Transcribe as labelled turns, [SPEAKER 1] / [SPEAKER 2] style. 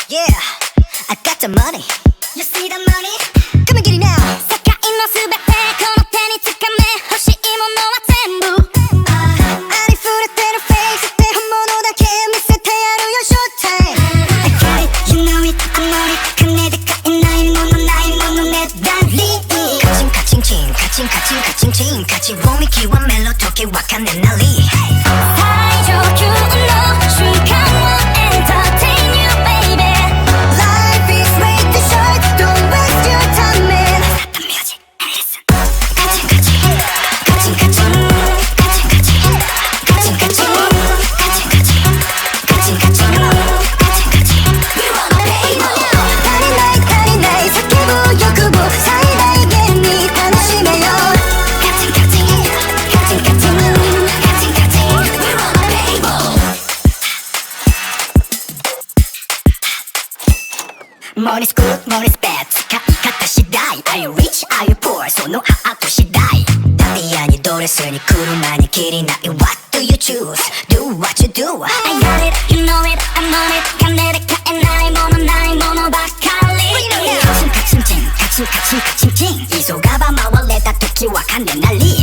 [SPEAKER 1] Yeah, I got the money. You see the money? Come and get it now. 世界のすべてこの手につかめ欲しいものは全部ありふれてるフェイスって本物だけ見せてやるよ Showtime I got it, you know it, I know it 金で買えないものないもの値段リーカチンカチンチンカチンカチンカチンチン価値を見極めろ時は金なり最上級の瞬間をエンターテイン you baby Life is way too short don't waste your time man Stop the music and listenカチンカチンカチンカチンカチンカチンカチンカチンカチンカチンカチンカチンカチンカチン We wanna pay more 足りない足りない叫ぶ欲望最大限に楽しめようカチンカチンカチンカチンカチンカチン We wanna pay more Money's good, money's bad 使い方次第 Are you rich, are you poor そのハート次第ダイヤにドレスに車にきりない What do you choose? Do what you do I got it, you know it, I know it 金で買えないものないものばっかりカチンカチンチンカチンカチンカチンチン急がば回れた時は金なり